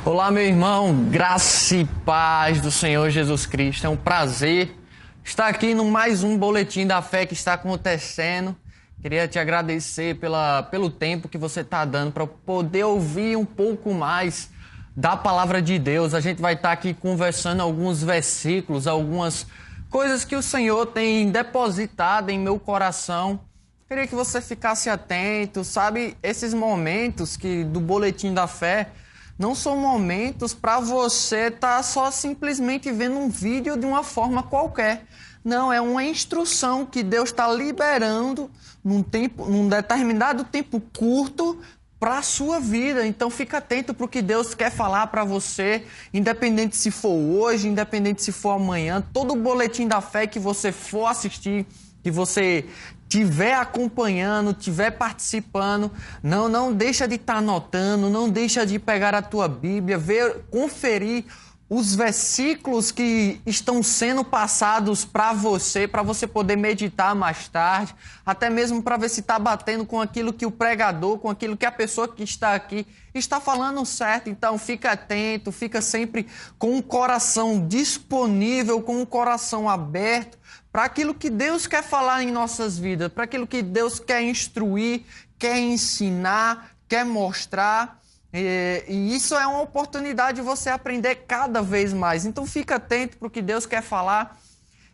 Olá, meu irmão, graça e paz do Senhor Jesus Cristo. É um prazer estar aqui no mais um boletim da fé que está acontecendo. Queria te agradecer pelo tempo que você está dando para poder ouvir um pouco mais da palavra de Deus. A gente vai estar aqui conversando alguns versículos, algumas coisas que o Senhor tem depositado em meu coração. Queria que você ficasse atento, sabe? Esses momentos do boletim da fé não são momentos para você estar só simplesmente vendo um vídeo de uma forma qualquer. Não, é uma instrução que Deus está liberando num determinado tempo curto para a sua vida. Então fica atento para o que Deus quer falar para você, independente se for hoje, independente se for amanhã. Todo o boletim da fé que você for assistir, que você estiver acompanhando, estiver participando, não deixa de estar anotando, não deixa de pegar a tua Bíblia, conferir os versículos que estão sendo passados para você poder meditar mais tarde, até mesmo para ver se está batendo com aquilo que o pregador, com aquilo que a pessoa que está aqui está falando certo. Então fica atento, fica sempre com o coração disponível, com o coração aberto para aquilo que Deus quer falar em nossas vidas, para aquilo que Deus quer instruir, quer ensinar, quer mostrar. E isso é uma oportunidade de você aprender cada vez mais. Então fica atento para o que Deus quer falar.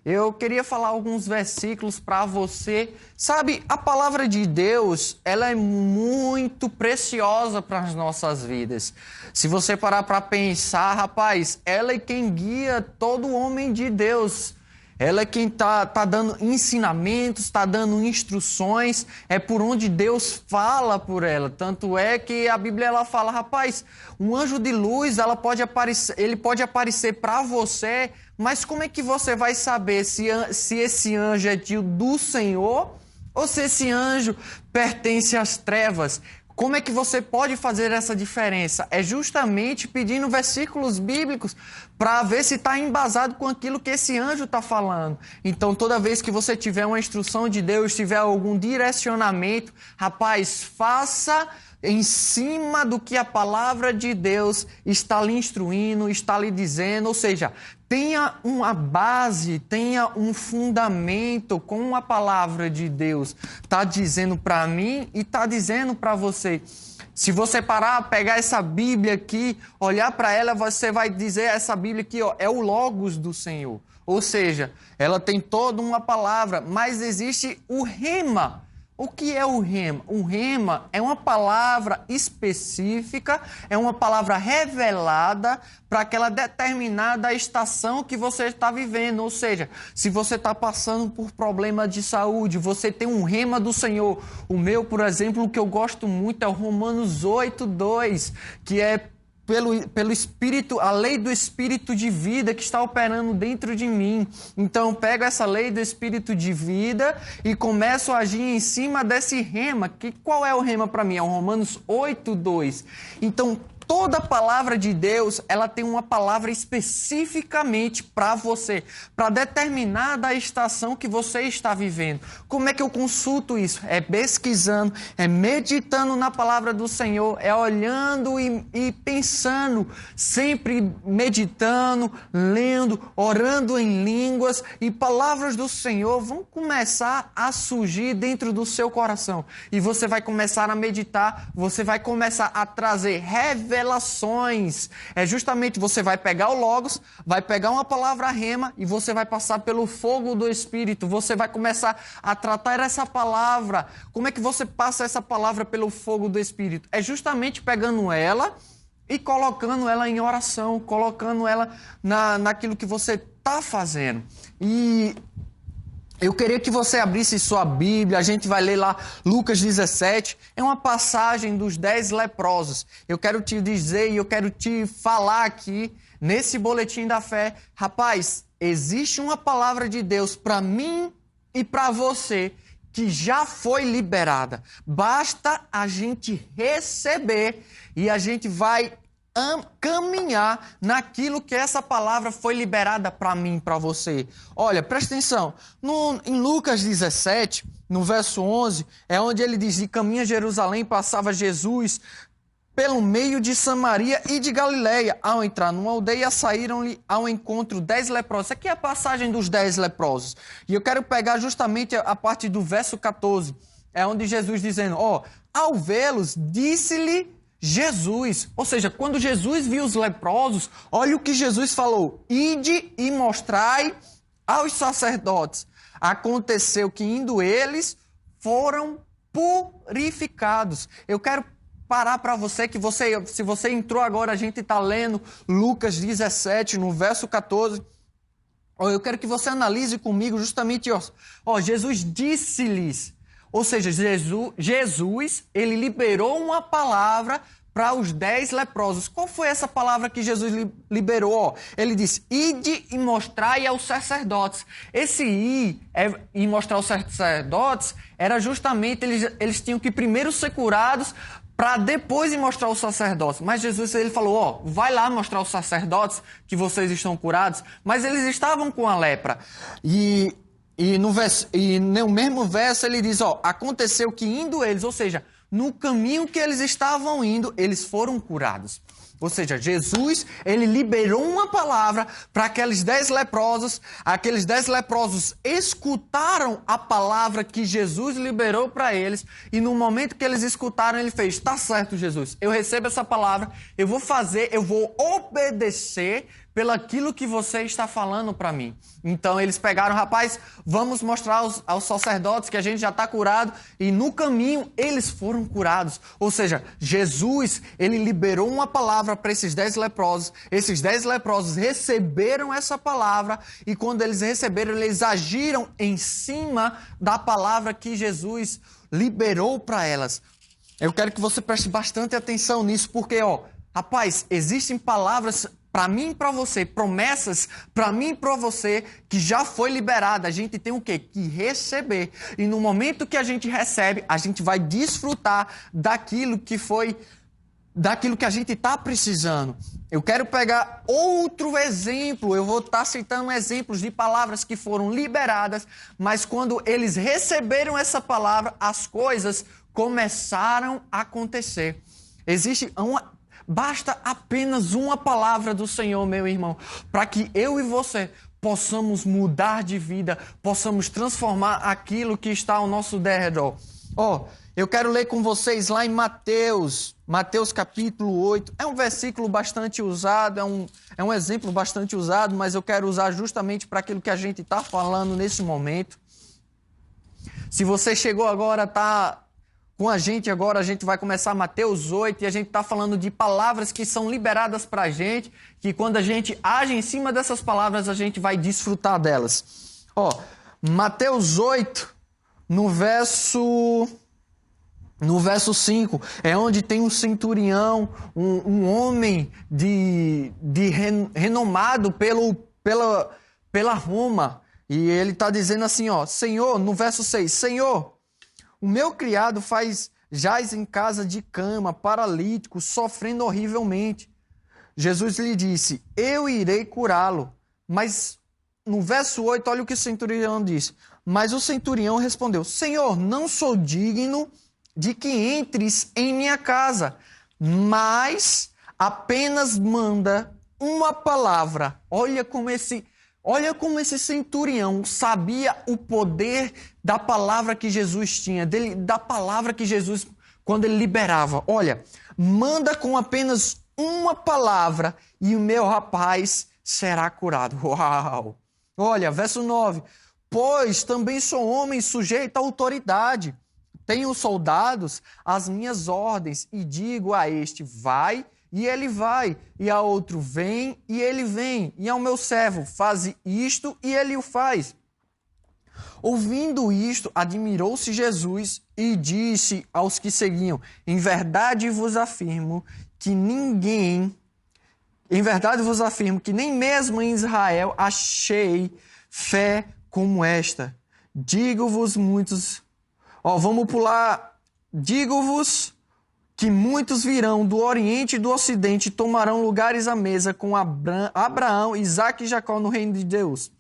Eu queria falar alguns versículos para você. Sabe, a palavra de Deus, ela é muito preciosa para as nossas vidas. Se você parar para pensar, rapaz, ela é quem guia todo homem de Deus. Ela é quem está dando ensinamentos, está dando instruções, é por onde Deus fala por ela. Tanto é que a Bíblia ela fala, rapaz, um anjo de luz ele pode aparecer para você, mas como é que você vai saber se esse anjo é do Senhor ou se esse anjo pertence às trevas? Como é que você pode fazer essa diferença? É justamente pedindo versículos bíblicos para ver se está embasado com aquilo que esse anjo está falando. Então, toda vez que você tiver uma instrução de Deus, tiver algum direcionamento, rapaz, faça em cima do que a palavra de Deus está lhe instruindo, está lhe dizendo, ou seja, tenha uma base, tenha um fundamento com a palavra de Deus. Está dizendo para mim e está dizendo para você. Se você parar, pegar essa Bíblia aqui, olhar para ela, você vai dizer, essa Bíblia aqui ó, é o Logos do Senhor. Ou seja, ela tem toda uma palavra, mas existe o rema. O que é o rema? O rema é uma palavra específica, é uma palavra revelada para aquela determinada estação que você está vivendo. Ou seja, se você está passando por problema de saúde, você tem um rema do Senhor. O meu, por exemplo, o que eu gosto muito é o Romanos 8:2, que é pelo Espírito, a lei do Espírito de vida que está operando dentro de mim. Então eu pego essa lei do Espírito de vida e começo a agir em cima desse rema. Qual é o rema para mim? É o Romanos 8:2. Então toda a palavra de Deus, ela tem uma palavra especificamente para você, para determinada estação que você está vivendo. Como é que eu consulto isso? É pesquisando, é meditando na palavra do Senhor, é olhando e pensando, sempre meditando, lendo, orando em línguas, e palavras do Senhor vão começar a surgir dentro do seu coração. E você vai começar a meditar, você vai começar a trazer revelações. É justamente, você vai pegar o Logos, vai pegar uma palavra rema e você vai passar pelo fogo do Espírito. Você vai começar a tratar essa palavra. Como é que você passa essa palavra pelo fogo do Espírito? É justamente pegando ela e colocando ela em oração, colocando ela naquilo que você está fazendo. E eu queria que você abrisse sua Bíblia, a gente vai ler lá Lucas 17, é uma passagem dos 10 leprosos. Eu quero te dizer e eu quero te falar aqui, nesse boletim da fé, rapaz, existe uma palavra de Deus para mim e para você que já foi liberada. Basta a gente receber e a gente vai caminhar naquilo que essa palavra foi liberada para mim, para você. Olha, presta atenção. Em Lucas 17, no verso 11, é onde ele diz: e caminha a Jerusalém, passava Jesus pelo meio de Samaria e de Galileia. Ao entrar numa aldeia, saíram-lhe ao encontro 10 leprosos. Aqui é a passagem dos 10 leprosos. E eu quero pegar justamente a parte do verso 14. É onde Jesus dizendo, ao vê-los, disse-lhe Jesus. Ou seja, quando Jesus viu os leprosos, olha o que Jesus falou. Ide e mostrai aos sacerdotes. Aconteceu que indo eles, foram purificados. Eu quero parar para você, se você entrou agora, a gente está lendo Lucas 17, no verso 14. Eu quero que você analise comigo justamente, Jesus disse-lhes, ou seja, Jesus, ele liberou uma palavra para os 10 leprosos. Qual foi essa palavra que Jesus liberou? Ele disse, ide e mostrai aos sacerdotes. Esse ir e mostrar aos sacerdotes era justamente, eles tinham que primeiro ser curados para depois ir mostrar aos sacerdotes. Mas Jesus, ele falou, vai lá mostrar aos sacerdotes que vocês estão curados. Mas eles estavam com a lepra. E no mesmo verso ele diz, aconteceu que indo eles, ou seja, no caminho que eles estavam indo, eles foram curados. Ou seja, Jesus, ele liberou uma palavra para aqueles 10 leprosos. Aqueles 10 leprosos escutaram a palavra que Jesus liberou para eles. E no momento que eles escutaram, ele fez, tá certo, Jesus, eu recebo essa palavra, eu vou obedecer pelaquilo que você está falando para mim. Então eles pegaram, rapaz, vamos mostrar aos sacerdotes que a gente já está curado. E no caminho eles foram curados. Ou seja, Jesus, ele liberou uma palavra para esses 10 leprosos. Esses 10 leprosos receberam essa palavra. E quando eles receberam, eles agiram em cima da palavra que Jesus liberou para elas. Eu quero que você preste bastante atenção nisso, porque, rapaz, existem palavras para mim e para você, promessas para mim e para você, que já foi liberada. A gente tem o quê? Que receber. E no momento que a gente recebe, a gente vai desfrutar daquilo que a gente está precisando. Eu quero pegar outro exemplo. Eu vou estar citando exemplos de palavras que foram liberadas, mas quando eles receberam essa palavra, as coisas começaram a acontecer. Basta apenas uma palavra do Senhor, meu irmão, para que eu e você possamos mudar de vida, possamos transformar aquilo que está ao nosso derredor. Eu quero ler com vocês lá em Mateus capítulo 8. É um versículo bastante usado, é um exemplo bastante usado, mas eu quero usar justamente para aquilo que a gente está falando nesse momento. Se você chegou agora, está com a gente agora, a gente vai começar Mateus 8 e a gente está falando de palavras que são liberadas para a gente, que quando a gente age em cima dessas palavras, a gente vai desfrutar delas. Mateus 8, no verso 5, é onde tem um centurião, um homem renomado pela Roma, e ele está dizendo assim, Senhor, no verso 6, Senhor, o meu criado jaz em casa de cama, paralítico, sofrendo horrivelmente. Jesus lhe disse, eu irei curá-lo. Mas no verso 8, olha o que o centurião disse. Mas o centurião respondeu, Senhor, não sou digno de que entres em minha casa, mas apenas manda uma palavra. Olha como esse centurião sabia o poder da palavra que Jesus tinha, da palavra que Jesus, quando ele liberava. Olha, manda com apenas uma palavra e o meu rapaz será curado. Uau! Olha, verso 9. Pois também sou homem sujeito à autoridade. Tenho soldados às minhas ordens e digo a este, vai, e ele vai, e a outro, vem, e ele vem, e ao meu servo, faze isto, e ele o faz. Ouvindo isto, admirou-se Jesus e disse aos que seguiam, em verdade vos afirmo que nem mesmo em Israel achei fé como esta. Digo-vos que muitos virão do Oriente e do Ocidente e tomarão lugares à mesa com Abraão, Isaque e Jacó no reino de Deus.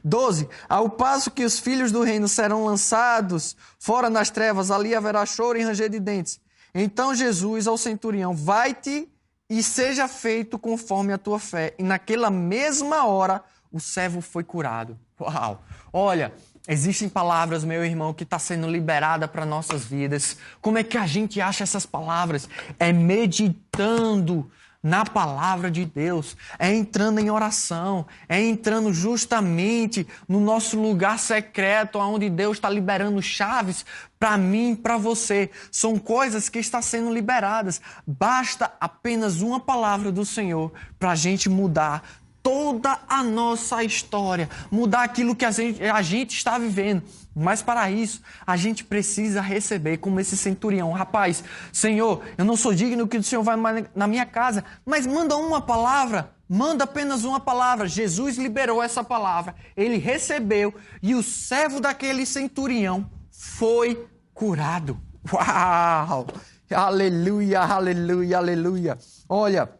12. Ao passo que os filhos do reino serão lançados fora nas trevas, ali haverá choro e ranger de dentes. Então Jesus ao centurião, vai-te e seja feito conforme a tua fé. E naquela mesma hora, o servo foi curado. Uau! Olha, existem palavras, meu irmão, que está sendo liberada para nossas vidas. Como é que a gente acha essas palavras? É meditando na palavra de Deus, é entrando em oração, é entrando justamente no nosso lugar secreto, onde Deus está liberando chaves para mim e para você. São coisas que estão sendo liberadas. Basta apenas uma palavra do Senhor para a gente mudar toda a nossa história, mudar aquilo que a gente está vivendo. Mas para isso, a gente precisa receber, como esse centurião. Rapaz, Senhor, eu não sou digno que o Senhor vá na minha casa, mas manda uma palavra, manda apenas uma palavra. Jesus liberou essa palavra, ele recebeu e o servo daquele centurião foi curado. Uau! Aleluia, aleluia, aleluia. Olha,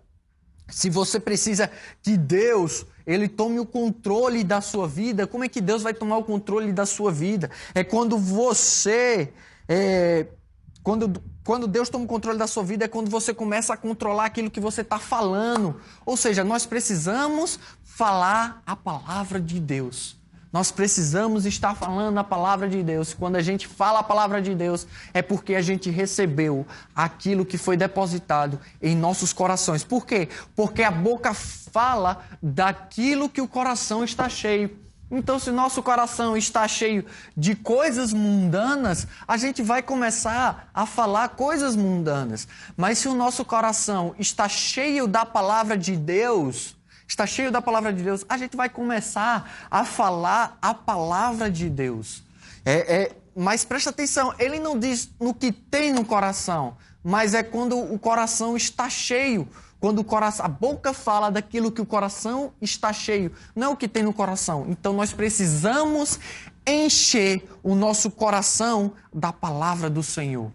se você precisa que Deus, ele tome o controle da sua vida, como é que Deus vai tomar o controle da sua vida? É quando você... Quando Deus toma o controle da sua vida, é quando você começa a controlar aquilo que você está falando. Ou seja, nós precisamos falar a palavra de Deus. Nós precisamos estar falando a palavra de Deus. Quando a gente fala a palavra de Deus, é porque a gente recebeu aquilo que foi depositado em nossos corações. Por quê? Porque a boca fala daquilo que o coração está cheio. Então, se nosso coração está cheio de coisas mundanas, a gente vai começar a falar coisas mundanas. Mas se o nosso coração está cheio da palavra de Deus, está cheio da palavra de Deus, a gente vai começar a falar a palavra de Deus. Mas presta atenção, ele não diz no que tem no coração, mas é quando o coração está cheio. Quando a boca fala daquilo que o coração está cheio, não é o que tem no coração. Então nós precisamos encher o nosso coração da palavra do Senhor.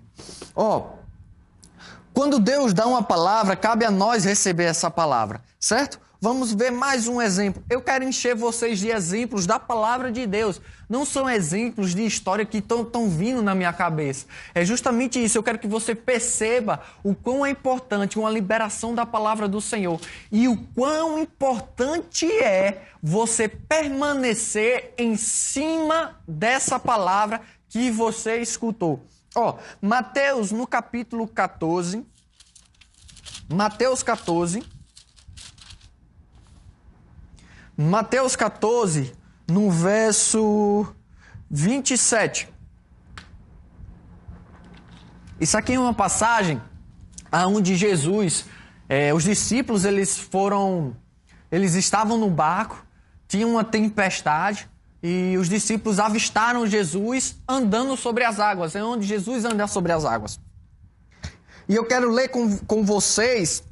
Quando Deus dá uma palavra, cabe a nós receber essa palavra, certo? Vamos ver mais um exemplo. Eu quero encher vocês de exemplos da palavra de Deus. Não são exemplos de história que estão vindo na minha cabeça. É justamente isso. Eu quero que você perceba o quão é importante uma liberação da palavra do Senhor. E o quão importante é você permanecer em cima dessa palavra que você escutou. Mateus no capítulo 14. Mateus 14, no verso 27. Isso aqui é uma passagem onde Jesus, os discípulos, eles estavam no barco, tinha uma tempestade e os discípulos avistaram Jesus andando sobre as águas. É onde Jesus anda sobre as águas. E eu quero ler com vocês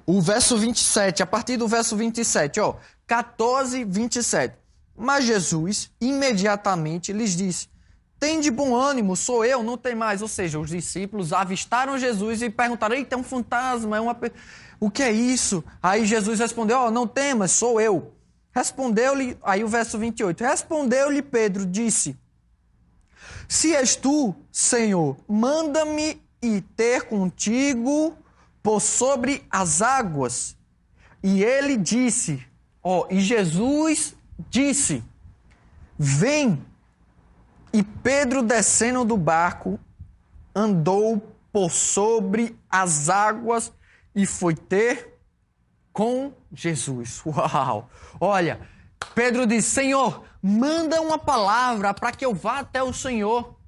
o verso 27, a partir do verso 27, 14, 27. Mas Jesus imediatamente lhes disse: tende bom ânimo, sou eu, não tem mais. Ou seja, os discípulos avistaram Jesus e perguntaram: eita, é um fantasma, o que é isso? Aí Jesus respondeu: não temas, sou eu. Respondeu-lhe, aí o verso 28, respondeu-lhe Pedro, disse: se és tu, Senhor, manda-me ir ter contigo por sobre as águas. E ele disse, e Jesus disse: vem. E Pedro, descendo do barco, andou por sobre as águas e foi ter com Jesus. Uau! Olha, Pedro disse: Senhor, manda uma palavra para que eu vá até o Senhor.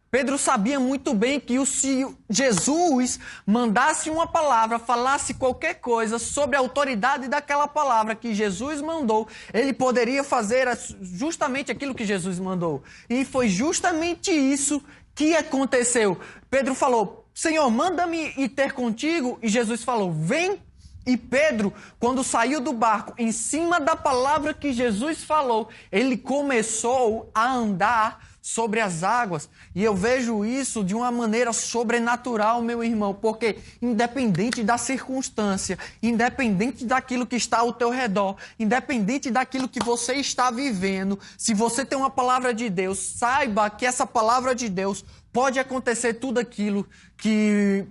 Pedro sabia muito bem que se Jesus mandasse uma palavra, falasse qualquer coisa sobre a autoridade daquela palavra que Jesus mandou, ele poderia fazer justamente aquilo que Jesus mandou. E foi justamente isso que aconteceu. Pedro falou: Senhor, manda-me ir ter contigo. E Jesus falou: vem. E Pedro, quando saiu do barco, em cima da palavra que Jesus falou, ele começou a andar sobre as águas. E eu vejo isso de uma maneira sobrenatural, meu irmão, porque independente da circunstância, independente daquilo que está ao teu redor, independente daquilo que você está vivendo, se você tem uma palavra de Deus, saiba que essa palavra de Deus pode acontecer tudo aquilo que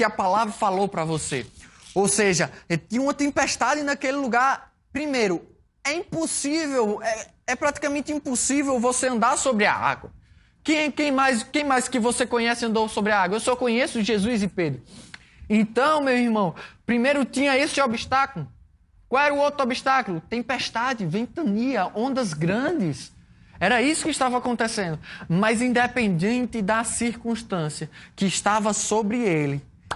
a palavra falou para você. Ou seja, tinha uma tempestade naquele lugar. Primeiro, é impossível, é praticamente impossível você andar sobre a água. Quem mais que você conhece andou sobre a água? Eu só conheço Jesus e Pedro. Então, meu irmão, primeiro tinha esse obstáculo. Qual era o outro obstáculo? Tempestade, ventania, ondas grandes. Era isso que estava acontecendo. Mas independente da circunstância que estava sobre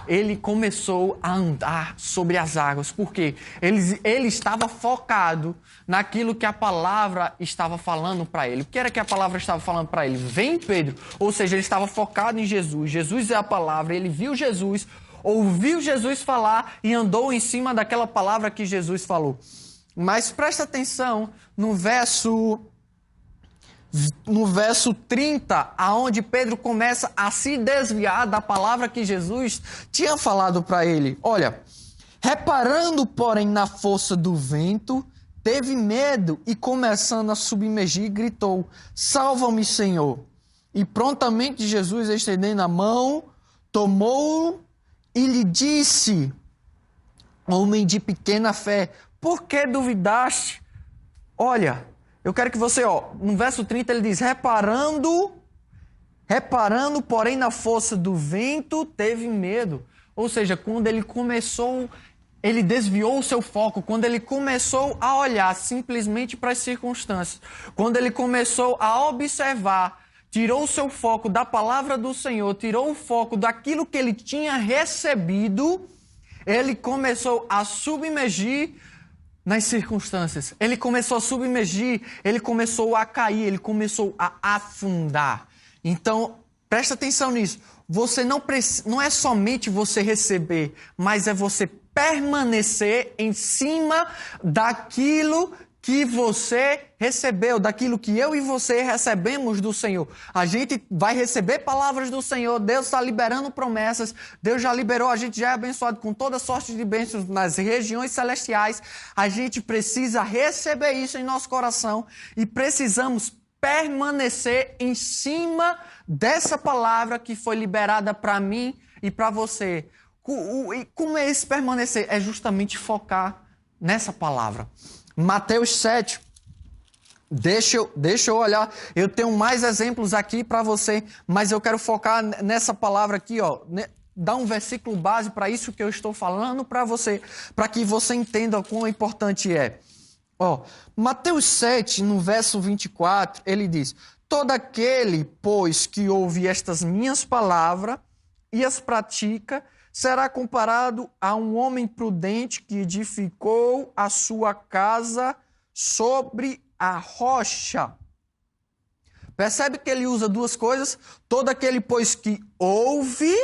ele começou a andar sobre as águas. Por quê? Ele estava focado naquilo que a palavra estava falando para ele. O que era que a palavra estava falando para ele? Vem, Pedro. Ou seja, ele estava focado em Jesus. Jesus é a palavra. Ele viu Jesus, ouviu Jesus falar e andou em cima daquela palavra que Jesus falou. Mas presta atenção no verso 30, aonde Pedro começa a se desviar da palavra que Jesus tinha falado para ele. Olha, reparando, porém, na força do vento, teve medo e, começando a submergir, gritou: salva-me, Senhor. E prontamente Jesus, estendendo a mão, tomou-o e lhe disse: homem de pequena fé, por que duvidaste? Olha, eu quero que você, no verso 30 ele diz: reparando, porém, na força do vento, teve medo. Ou seja, quando ele desviou o seu foco, quando ele começou a olhar simplesmente para as circunstâncias, quando ele começou a observar, tirou o seu foco da palavra do Senhor, tirou o foco daquilo que ele tinha recebido, ele começou a submergir nas circunstâncias. Ele começou a submergir, ele começou a cair, ele começou a afundar. Então, presta atenção nisso. Você não é somente você receber, mas é você permanecer em cima daquilo que você recebeu, daquilo que eu e você recebemos do Senhor. A gente vai receber palavras do Senhor, Deus está liberando promessas, Deus já liberou, a gente já é abençoado com toda sorte de bênçãos nas regiões celestiais. A gente precisa receber isso em nosso coração e precisamos permanecer em cima dessa palavra que foi liberada para mim e para você. E como é esse permanecer? É justamente focar nessa palavra. Mateus 7, deixa eu olhar, eu tenho mais exemplos aqui para você, mas eu quero focar nessa palavra aqui, dar um versículo base para isso que eu estou falando para você, para que você entenda o quão importante é. Mateus 7, no verso 24, ele diz: todo aquele, pois, que ouve estas minhas palavras e as pratica, será comparado a um homem prudente que edificou a sua casa sobre a rocha. Percebe que ele usa duas coisas? Todo aquele, pois, que ouve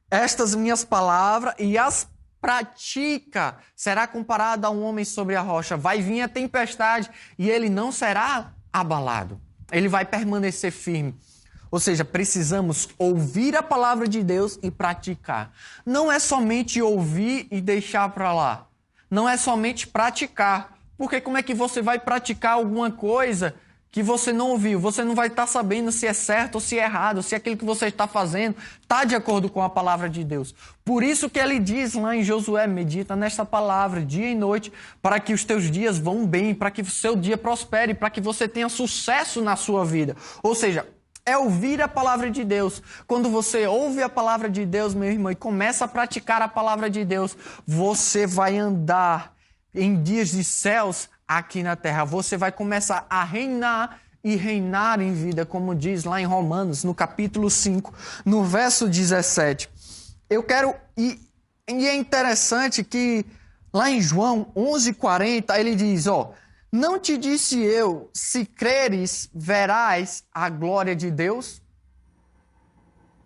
estas minhas palavras e as pratica, será comparado a um homem sobre a rocha. Vai vir a tempestade e ele não será abalado. Ele vai permanecer firme. Ou seja, precisamos ouvir a palavra de Deus e praticar. Não é somente ouvir e deixar para lá. Não é somente praticar. Porque como é que você vai praticar alguma coisa que você não ouviu? Você não vai estar sabendo se é certo ou se é errado, se aquilo que você está fazendo está de acordo com a palavra de Deus. Por isso que ele diz lá em Josué: medita nesta palavra dia e noite, para que os teus dias vão bem, para que o seu dia prospere, para que você tenha sucesso na sua vida. Ou seja, é ouvir a palavra de Deus. Quando você ouve a palavra de Deus, meu irmão, e começa a praticar a palavra de Deus, você vai andar em dias de céus aqui na terra. Você vai começar a reinar e reinar em vida, como diz lá em Romanos, no capítulo 5, no verso 17. E é interessante que lá em João 11:40, ele diz, não te disse eu, se creres, verás a glória de Deus?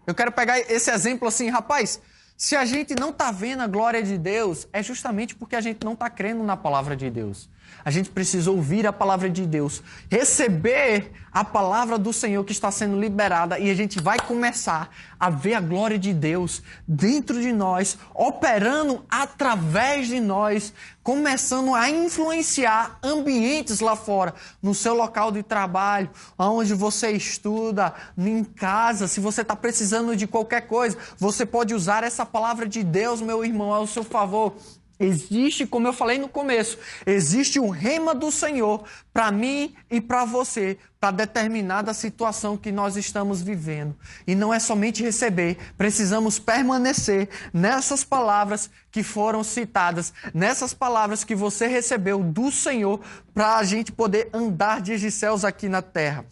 Eu quero pegar esse exemplo assim, rapaz, se a gente não está vendo a glória de Deus, é justamente porque a gente não está crendo na palavra de Deus. A gente precisa ouvir a palavra de Deus, receber a palavra do Senhor que está sendo liberada e a gente vai começar a ver a glória de Deus dentro de nós, operando através de nós, começando a influenciar ambientes lá fora, no seu local de trabalho, onde você estuda, em casa. Se você está precisando de qualquer coisa, você pode usar essa palavra de Deus, meu irmão, ao seu favor. Existe, como eu falei no começo, existe um rema do Senhor para mim e para você, para determinada situação que nós estamos vivendo. E não é somente receber, precisamos permanecer nessas palavras que foram citadas, nessas palavras que você recebeu do Senhor, para a gente poder andar dias de céus aqui na terra.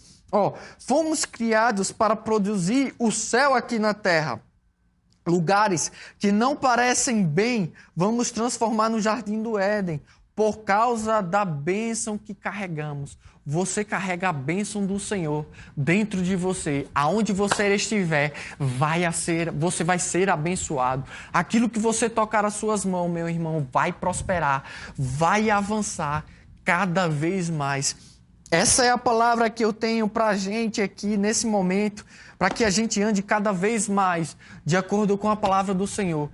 Fomos criados para produzir o céu aqui na terra. Lugares que não parecem bem, vamos transformar no Jardim do Éden, por causa da bênção que carregamos. Você carrega a bênção do Senhor dentro de você. Aonde você estiver, você vai ser abençoado. Aquilo que você tocar as suas mãos, meu irmão, vai prosperar, vai avançar cada vez mais. Essa é a palavra que eu tenho para a gente aqui nesse momento, para que a gente ande cada vez mais de acordo com a palavra do Senhor.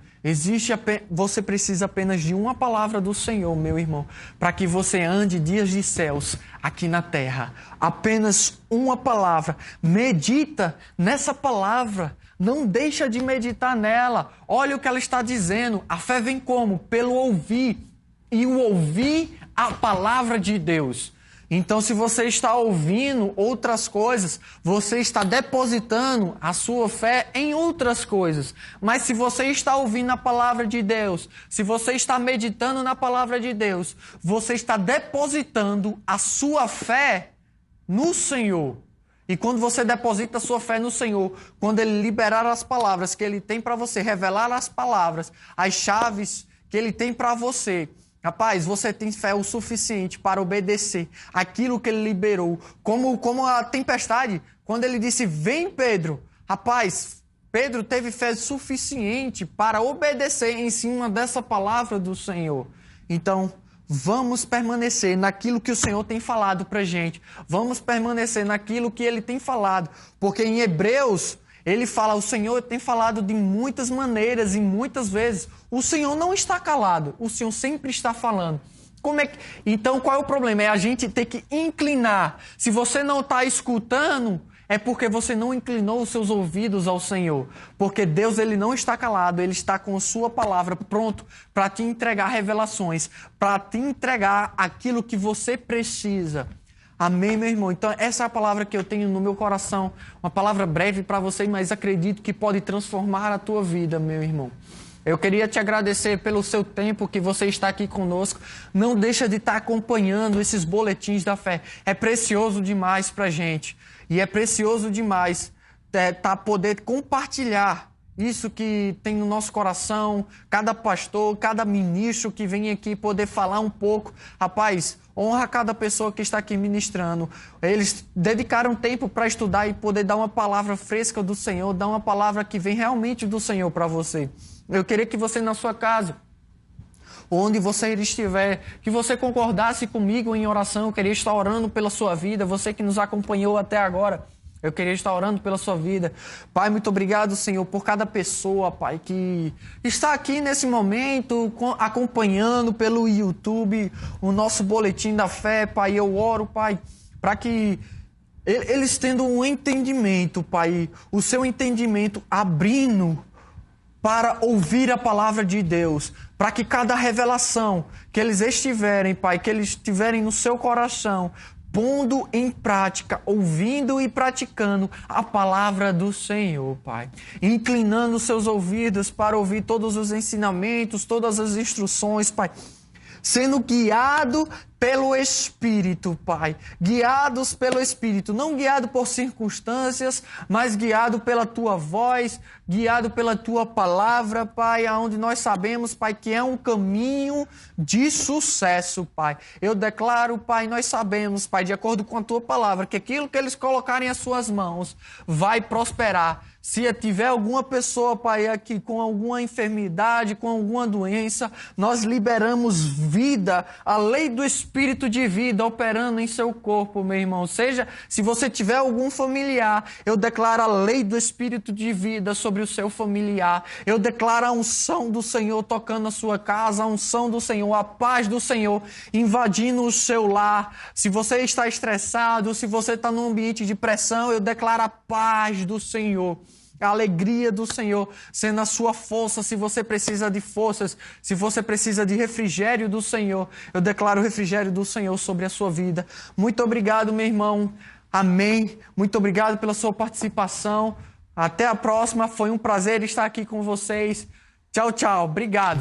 Você precisa apenas de uma palavra do Senhor, meu irmão, para que você ande dias de céus aqui na terra. Apenas uma palavra. Medita nessa palavra. Não deixa de meditar nela. Olha o que ela está dizendo. A fé vem como? Pelo ouvir. E o ouvir a palavra de Deus. Então, se você está ouvindo outras coisas, você está depositando a sua fé em outras coisas. Mas se você está ouvindo a palavra de Deus, se você está meditando na palavra de Deus, você está depositando a sua fé no Senhor. E quando você deposita a sua fé no Senhor, quando Ele liberar as palavras que Ele tem para você, revelar as palavras, as chaves que Ele tem para você, rapaz, você tem fé o suficiente para obedecer aquilo que Ele liberou. Como a tempestade, quando Ele disse, vem Pedro. Rapaz, Pedro teve fé suficiente para obedecer em cima dessa palavra do Senhor. Então, vamos permanecer naquilo que o Senhor tem falado para a gente. Vamos permanecer naquilo que Ele tem falado. Porque em Hebreus, Ele fala, o Senhor tem falado de muitas maneiras e muitas vezes. O Senhor não está calado, o Senhor sempre está falando. Então, qual é o problema? É a gente ter que inclinar. Se você não está escutando, é porque você não inclinou os seus ouvidos ao Senhor. Porque Deus, Ele não está calado, Ele está com a sua palavra pronto para te entregar revelações, para te entregar aquilo que você precisa. Amém, meu irmão? Então, essa é a palavra que eu tenho no meu coração. Uma palavra breve para você, mas acredito que pode transformar a tua vida, meu irmão. Eu queria te agradecer pelo seu tempo que você está aqui conosco. Não deixa de estar acompanhando esses boletins da fé. É precioso demais para a gente. E é precioso demais poder compartilhar isso que tem no nosso coração. Cada pastor, cada ministro que vem aqui poder falar um pouco. Rapaz, honra cada pessoa que está aqui ministrando. Eles dedicaram tempo para estudar e poder dar uma palavra fresca do Senhor, dar uma palavra que vem realmente do Senhor para você. Eu queria que você na sua casa, onde você estiver, que você concordasse comigo em oração. Eu queria estar orando pela sua vida. Você que nos acompanhou até agora, eu queria estar orando pela sua vida. Pai, muito obrigado, Senhor, por cada pessoa, Pai, que está aqui nesse momento, acompanhando pelo YouTube o nosso boletim da fé, Pai. Eu oro, Pai, para que eles tenham um entendimento, Pai, o seu entendimento abrindo para ouvir a palavra de Deus, para que cada revelação que eles estiverem, Pai, que eles tiverem no seu coração, pondo em prática, ouvindo e praticando a palavra do Senhor, Pai. Inclinando seus ouvidos para ouvir todos os ensinamentos, todas as instruções, Pai. Sendo guiado pelo Espírito, Pai. Guiados pelo Espírito. Não guiado por circunstâncias, mas guiado pela Tua voz, guiado pela Tua palavra, Pai, aonde nós sabemos, Pai, que é um caminho de sucesso, Pai. Eu declaro, Pai, nós sabemos, Pai, de acordo com a Tua palavra, que aquilo que eles colocarem as Suas mãos vai prosperar. Se tiver alguma pessoa, Pai, aqui com alguma enfermidade, com alguma doença, nós liberamos vida, a lei do Espírito de vida operando em seu corpo, meu irmão. Ou seja, se você tiver algum familiar, eu declaro a lei do Espírito de vida sobre o seu familiar. Eu declaro a unção do Senhor tocando a sua casa, a unção do Senhor, a paz do Senhor invadindo o seu lar. Se você está estressado, se você está num ambiente de pressão, eu declaro a paz do Senhor. A alegria do Senhor sendo a sua força. Se você precisa de forças, se você precisa de refrigério do Senhor, eu declaro o refrigério do Senhor sobre a sua vida. Muito obrigado, meu irmão. Amém. Muito obrigado pela sua participação. Até a próxima. Foi um prazer estar aqui com vocês. Tchau, tchau. Obrigado.